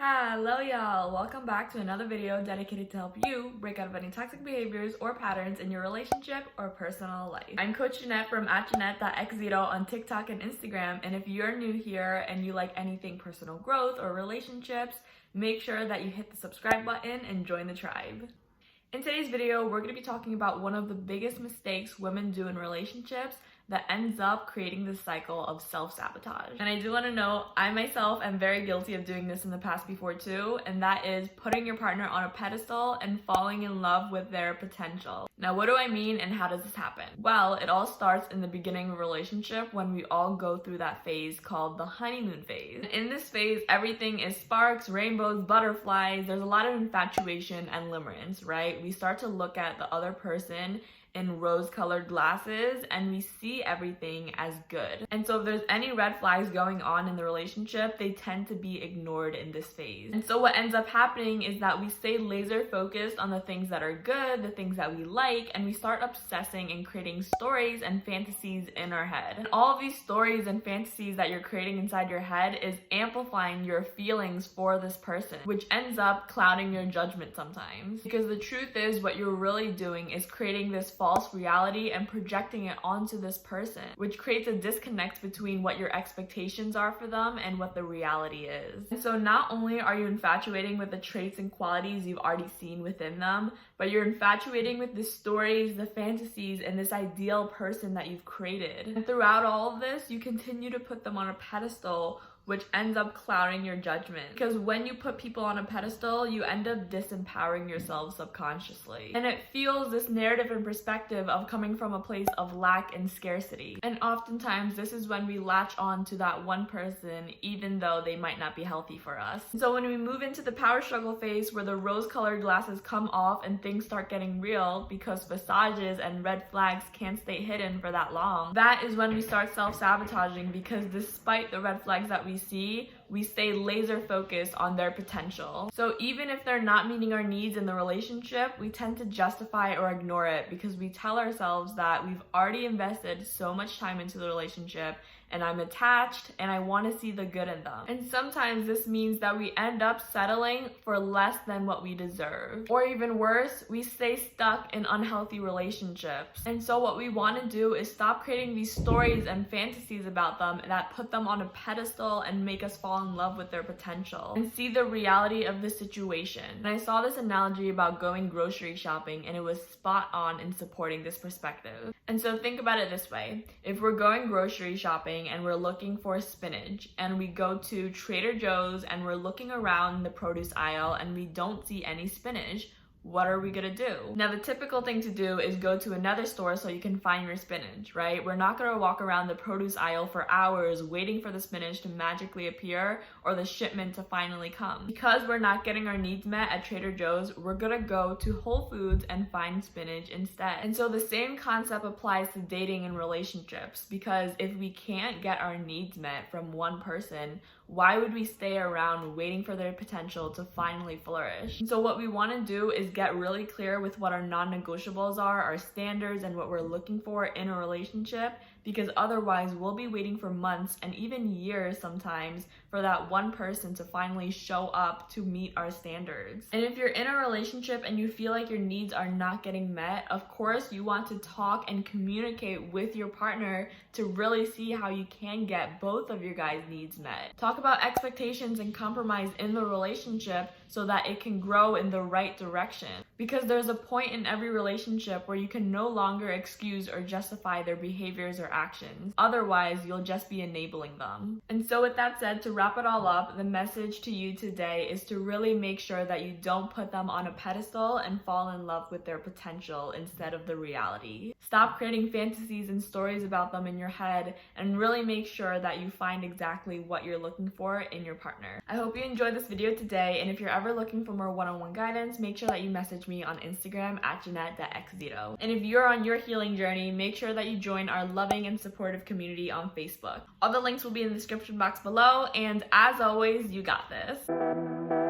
Hello y'all, welcome back to another video dedicated to help you break out of any toxic behaviors or patterns in your relationship or personal life. I'm Coach Jeanette from @Jeanette.xzero on TikTok and Instagram, and if you're new here and you like anything personal growth or relationships, make sure that you hit the subscribe button and join the tribe. In today's video, we're going to be talking about one of the biggest mistakes women do in relationships that ends up creating this cycle of self-sabotage. And I do want to note, I myself am very guilty of doing this in the past before too, and that is putting your partner on a pedestal and falling in love with their potential. Now, what do I mean and how does this happen? Well, it all starts in the beginning of a relationship when we all go through that phase called the honeymoon phase. In this phase, everything is sparks, rainbows, butterflies. There's a lot of infatuation and limerence, right? We start to look at the other person in rose-colored glasses and we see everything as good. And so if there's any red flags going on in the relationship, they tend to be ignored in this phase. And so what ends up happening is that we stay laser focused on the things that are good, the things that we like, and we start obsessing and creating stories and fantasies in our head. And all of these stories and fantasies that you're creating inside your head is amplifying your feelings for this person, which ends up clouding your judgment sometimes. Because the truth is, what you're really doing is creating this false reality and projecting it onto this person, which creates a disconnect between what your expectations are for them and what the reality is. And so not only are you infatuating with the traits and qualities you've already seen within them, but you're infatuating with the stories, the fantasies, and this ideal person that you've created. And throughout all of this, you continue to put them on a pedestal, which ends up clouding your judgment. Because when you put people on a pedestal, you end up disempowering yourself subconsciously. And it fuels this narrative and perspective of coming from a place of lack and scarcity. And oftentimes, this is when we latch on to that one person, even though they might not be healthy for us. So when we move into the power struggle phase where the rose-colored glasses come off and things start getting real because facades and red flags can't stay hidden for that long, that is when we start self-sabotaging, because despite the red flags that we see, we stay laser focused on their potential. So even if they're not meeting our needs in the relationship, we tend to justify or ignore it because we tell ourselves that we've already invested so much time into the relationship and I'm attached and I want to see the good in them. And sometimes this means that we end up settling for less than what we deserve. Or even worse, we stay stuck in unhealthy relationships. And so what we want to do is stop creating these stories and fantasies about them that put them on a pedestal and make us fall in love with their potential and see the reality of the situation. And I saw this analogy about going grocery shopping and it was spot on in supporting this perspective. And so think about it this way. If we're going grocery shopping and we're looking for spinach and we go to Trader Joe's and we're looking around the produce aisle and we don't see any spinach, what are we gonna do? Now, the typical thing to do is go to another store so you can find your spinach, right? We're not gonna walk around the produce aisle for hours waiting for the spinach to magically appear or the shipment to finally come. Because we're not getting our needs met at Trader Joe's, we're gonna go to Whole Foods and find spinach instead. And so the same concept applies to dating and relationships, because if we can't get our needs met from one person, why would we stay around waiting for their potential to finally flourish? So what we want to do is get really clear with what our non-negotiables are, our standards, and what we're looking for in a relationship, because otherwise we'll be waiting for months and even years sometimes for that one person to finally show up to meet our standards. And if you're in a relationship and you feel like your needs are not getting met, of course you want to talk and communicate with your partner to really see how you can get both of your guys' needs met. Talk about expectations and compromise in the relationship so that it can grow in the right direction. Because there's a point in every relationship where you can no longer excuse or justify their behaviors or actions. Otherwise, you'll just be enabling them. And so with that said, to wrap it all up, the message to you today is to really make sure that you don't put them on a pedestal and fall in love with their potential instead of the reality. Stop creating fantasies and stories about them in your head and really make sure that you find exactly what you're looking for in your partner. I hope you enjoyed this video today, and if you're ever looking for more one-on-one guidance, make sure that you message me on Instagram @Jeanette.xzero. And if you're on your healing journey, make sure that you join our loving and supportive community on Facebook. All the links will be in the description box below, and as always, you got this.